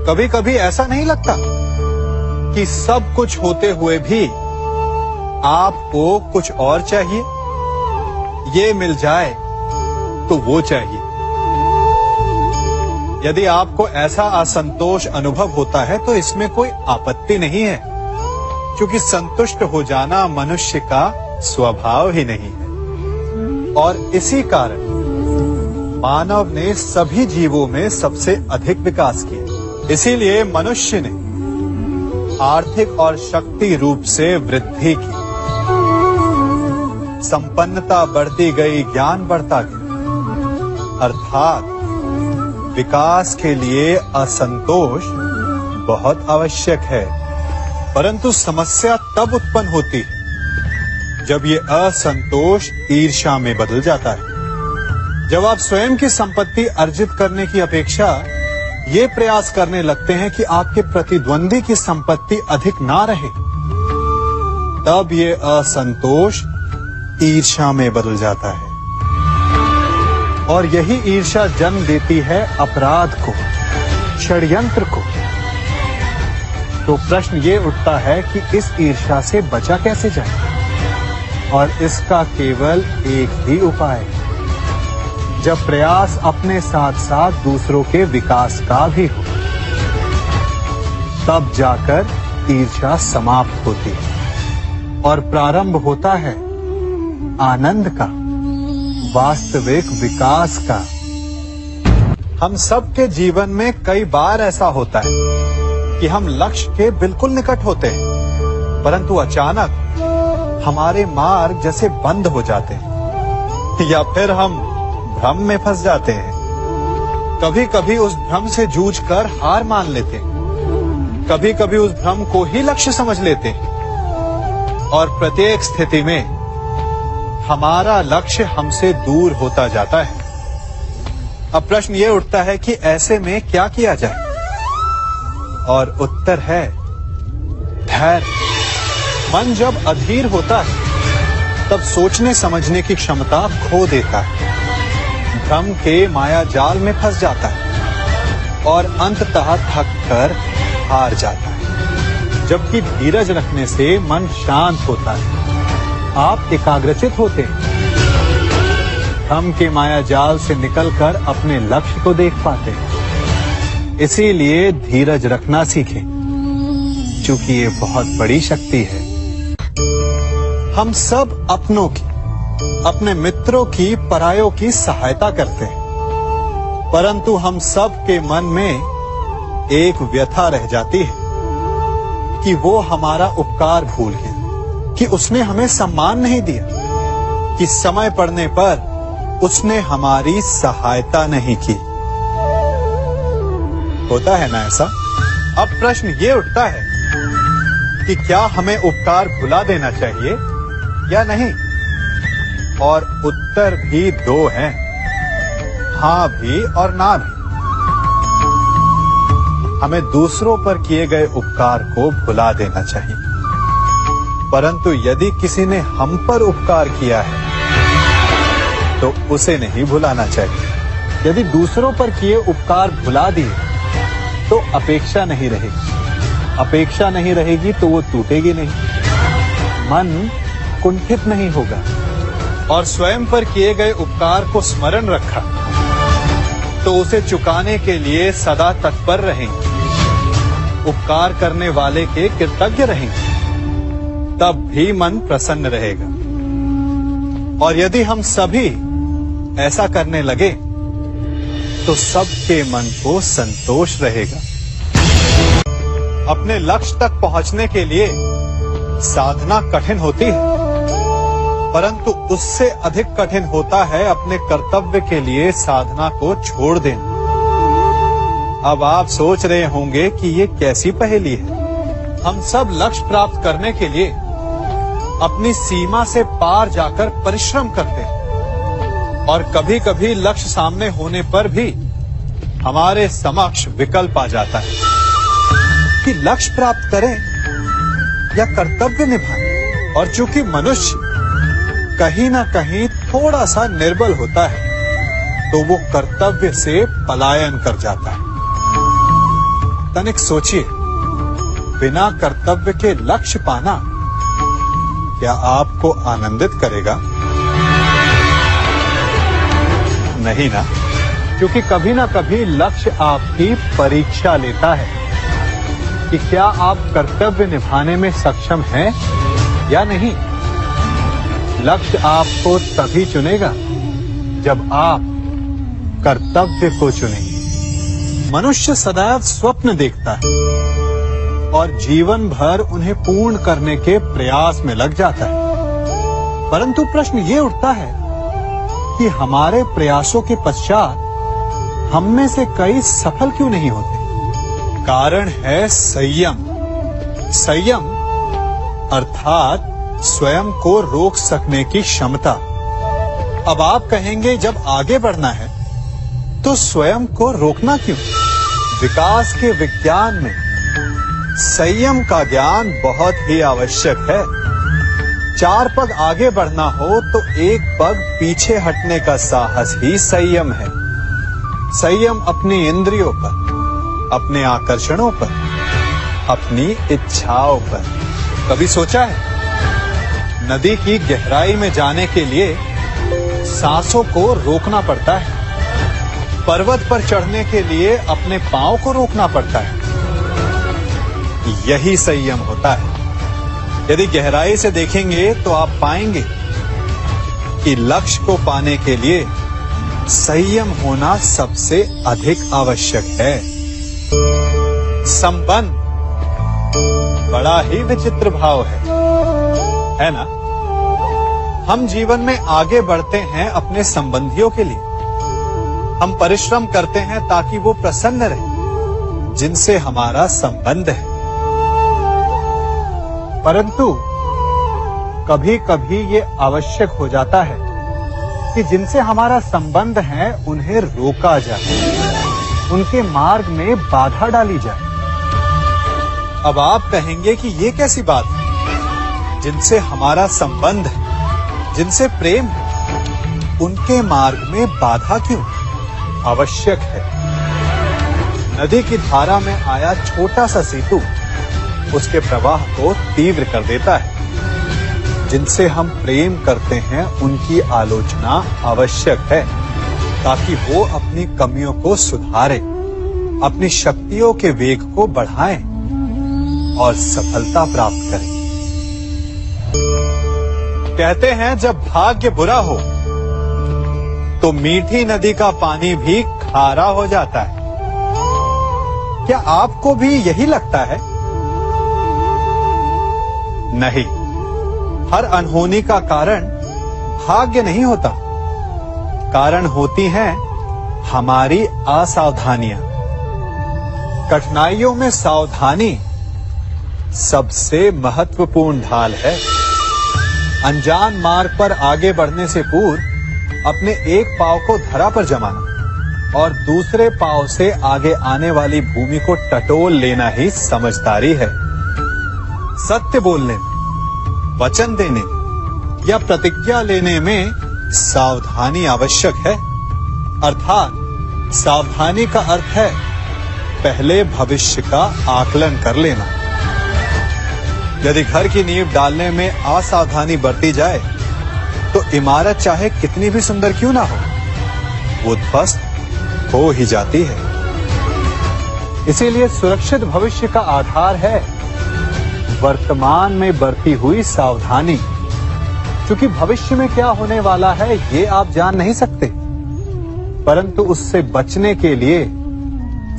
कभी कभी ऐसा नहीं लगता कि सब कुछ होते हुए भी आपको कुछ और चाहिए, ये मिल जाए तो वो चाहिए। यदि आपको ऐसा असंतोष अनुभव होता है तो इसमें कोई आपत्ति नहीं है, क्योंकि संतुष्ट हो जाना मनुष्य का स्वभाव ही नहीं है। और इसी कारण मानव ने सभी जीवों में सबसे अधिक विकास किया। इसीलिए मनुष्य ने आर्थिक और शक्ति रूप से वृद्धि की, संपन्नता बढ़ती गई, ज्ञान बढ़ता गया। अर्थात विकास के लिए असंतोष बहुत आवश्यक है। परंतु समस्या तब उत्पन्न होती है जब ये असंतोष ईर्ष्या में बदल जाता है। जब आप स्वयं की संपत्ति अर्जित करने की अपेक्षा ये प्रयास करने लगते हैं कि आपके प्रतिद्वंदी की संपत्ति अधिक ना रहे, तब ये असंतोष ईर्ष्या में बदल जाता है। और यही ईर्ष्या जन्म देती है अपराध को, षड्यंत्र को। तो प्रश्न ये उठता है कि इस ईर्ष्या से बचा कैसे जाए? और इसका केवल एक ही उपाय है, जब प्रयास अपने साथ साथ दूसरों के विकास का भी हो, तब जाकर ईर्ष्या समाप्त होती है और प्रारंभ होता है आनंद का, वास्तविक विकास का। हम सबके जीवन में कई बार ऐसा होता है कि हम लक्ष्य के बिल्कुल निकट होते हैं, परंतु अचानक हमारे मार्ग जैसे बंद हो जाते हैं या फिर हम भ्रम में फंस जाते हैं। कभी कभी उस भ्रम से जूझकर हार मान लेते हैं, कभी कभी उस भ्रम को ही लक्ष्य समझ लेते हैं, और प्रत्येक स्थिति में हमारा लक्ष्य हमसे दूर होता जाता है। अब प्रश्न ये उठता है कि ऐसे में क्या किया जाए? और उत्तर है धैर्य। मन जब अधीर होता है तब सोचने समझने की क्षमता खो देता है, भ्रम के माया जाल में फंस जाता है और अंततः थक कर हार जाता है। जबकि धीरज रखने से मन शांत होता है, आप एकाग्रचित होते हैं, भ्रम के माया जाल से निकलकर अपने लक्ष्य को देख पाते हैं। इसीलिए धीरज रखना सीखें, क्योंकि ये बहुत बड़ी शक्ति है। हम सब अपनों की, अपने मित्रों की, परायों की सहायता करते हैं, परंतु हम सब के मन में एक व्यथा रह जाती है कि वो हमारा उपकार भूल गया, कि उसने हमें सम्मान नहीं दिया, कि समय पड़ने पर उसने हमारी सहायता नहीं की। होता है ना ऐसा? अब प्रश्न ये उठता है कि क्या हमें उपकार भुला देना चाहिए या नहीं? और उत्तर भी दो हैं, हां भी और ना भी। हमें दूसरों पर किए गए उपकार को भुला देना चाहिए, परंतु यदि किसी ने हम पर उपकार किया है तो उसे नहीं भुलाना चाहिए। यदि दूसरों पर किए उपकार भुला दिए तो अपेक्षा नहीं रहेगी, अपेक्षा नहीं रहेगी तो वो टूटेगी नहीं, मन कुंठित नहीं होगा। और स्वयं पर किए गए उपकार को स्मरण रखा तो उसे चुकाने के लिए सदा तत्पर रहेंगे, उपकार करने वाले के कृतज्ञ रहेंगे, तब भी मन प्रसन्न रहेगा। और यदि हम सभी ऐसा करने लगे तो सबके मन को संतोष रहेगा। अपने लक्ष्य तक पहुंचने के लिए साधना कठिन होती है, परंतु उससे अधिक कठिन होता है अपने कर्तव्य के लिए साधना को छोड़ देना। अब आप सोच रहे होंगे कि ये कैसी पहेली है। हम सब लक्ष्य प्राप्त करने के लिए अपनी सीमा से पार जाकर परिश्रम करते हैं, और कभी कभी लक्ष्य सामने होने पर भी हमारे समक्ष विकल्प आ जाता है कि लक्ष्य प्राप्त करें या कर्तव्य निभाएं। और चूंकि मनुष्य कहीं ना कहीं थोड़ा सा निर्बल होता है, तो वो कर्तव्य से पलायन कर जाता है। तनिक सोचिए, बिना कर्तव्य के लक्ष्य पाना क्या आपको आनंदित करेगा? नहीं ना, क्योंकि कभी ना कभी लक्ष्य आपकी परीक्षा लेता है कि क्या आप कर्तव्य निभाने में सक्षम हैं या नहीं। लक्ष्य आपको तभी चुनेगा जब आप कर्तव्य को चुनेंगे। मनुष्य सदैव स्वप्न देखता है और जीवन भर उन्हें पूर्ण करने के प्रयास में लग जाता है, परंतु प्रश्न ये उठता है कि हमारे प्रयासों के पश्चात हम में से कई सफल क्यों नहीं होते? कारण है संयम। संयम अर्थात स्वयं को रोक सकने की क्षमता। अब आप कहेंगे, जब आगे बढ़ना है तो स्वयं को रोकना क्यों? विकास के विज्ञान में संयम का ज्ञान बहुत ही आवश्यक है। 4 पग आगे बढ़ना हो तो 1 पग पीछे हटने का साहस ही संयम है। संयम अपनी इंद्रियों पर, अपने आकर्षणों पर, अपनी इच्छाओं पर। कभी सोचा है, नदी की गहराई में जाने के लिए सांसों को रोकना पड़ता है, पर्वत पर चढ़ने के लिए अपने पांव को रोकना पड़ता है। यही संयम होता है। यदि गहराई से देखेंगे तो आप पाएंगे कि लक्ष्य को पाने के लिए संयम होना सबसे अधिक आवश्यक है। संबंध बड़ा ही विचित्र भाव है ना? हम जीवन में आगे बढ़ते हैं अपने संबंधियों के लिए। हम परिश्रम करते हैं ताकि वो प्रसन्न रहे जिनसे हमारा संबंध है, परंतु कभी कभी ये आवश्यक हो जाता है कि जिनसे हमारा संबंध है उन्हें रोका जाए, उनके मार्ग में बाधा डाली जाए। अब आप कहेंगे कि ये कैसी बात है? जिनसे हमारा संबंध है, जिनसे प्रेम है, उनके मार्ग में बाधा क्यों? आवश्यक है। नदी की धारा में आया छोटा सा सेतु उसके प्रवाह को तीव्र कर देता है। जिनसे हम प्रेम करते हैं उनकी आलोचना आवश्यक है ताकि वो अपनी कमियों को सुधारे, अपनी शक्तियों के वेग को बढ़ाएं और सफलता प्राप्त करें। कहते हैं, जब भाग्य बुरा हो तो मीठी नदी का पानी भी खारा हो जाता है। क्या आपको भी यही लगता है? नहीं, हर अनहोनी का कारण भाग्य नहीं होता। कारण होती हैं हमारी असावधानियां। कठिनाइयों में सावधानी सबसे महत्वपूर्ण ढाल है। अनजान मार्ग पर आगे बढ़ने से पूर्व अपने एक पांव को धरा पर जमाना और दूसरे पांव से आगे आने वाली भूमि को टटोल लेना ही समझदारी है। सत्य बोलने में, वचन देने या प्रतिज्ञा लेने में सावधानी आवश्यक है। अर्थात सावधानी का अर्थ है पहले भविष्य का आकलन कर लेना। यदि घर की नींव डालने में असावधानी बरती जाए तो इमारत चाहे कितनी भी सुंदर क्यों ना हो, वो ध्वस्त हो ही जाती है। इसीलिए सुरक्षित भविष्य का आधार है वर्तमान में बरती हुई सावधानी। क्योंकि भविष्य में क्या होने वाला है ये आप जान नहीं सकते, परंतु उससे बचने के लिए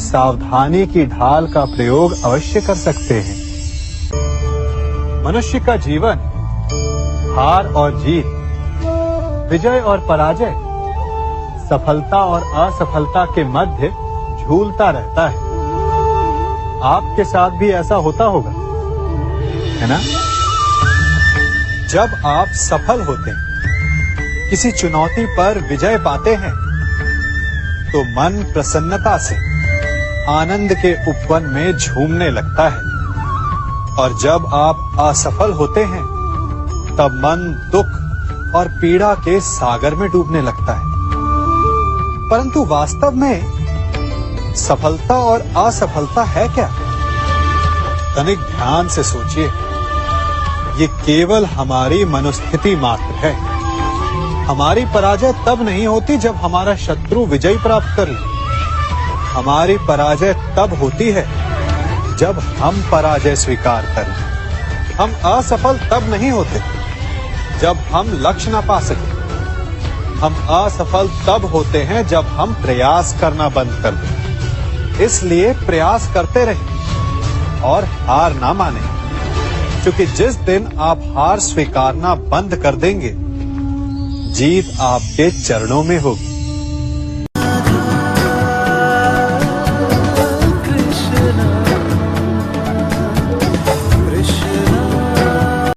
सावधानी की ढाल का प्रयोग अवश्य कर सकते हैं। मनुष्य का जीवन हार और जीत, विजय और पराजय, सफलता और असफलता के मध्य झूलता रहता है। आपके साथ भी ऐसा होता होगा, है ना? जब आप सफल होते हैं, किसी चुनौती पर विजय पाते हैं, तो मन प्रसन्नता से आनंद के उपवन में झूमने लगता है, और जब आप असफल होते हैं, तब मन दुख और पीड़ा के सागर में डूबने लगता है। परंतु वास्तव में सफलता और असफलता है क्या? तनिक ध्यान से सोचिए। ये केवल हमारी मनोस्थिति मात्र है। हमारी पराजय तब नहीं होती जब हमारा शत्रु विजय प्राप्त कर ले। हमारी पराजय तब होती है जब हम पराजय स्वीकार करें। हम असफल तब नहीं होते जब हम लक्ष्य ना पा सके। हम असफल तब होते हैं जब हम प्रयास करना बंद कर दें। इसलिए प्रयास करते रहें और हार ना माने, क्योंकि जिस दिन आप हार स्वीकारना बंद कर देंगे, जीत आपके चरणों में होगी।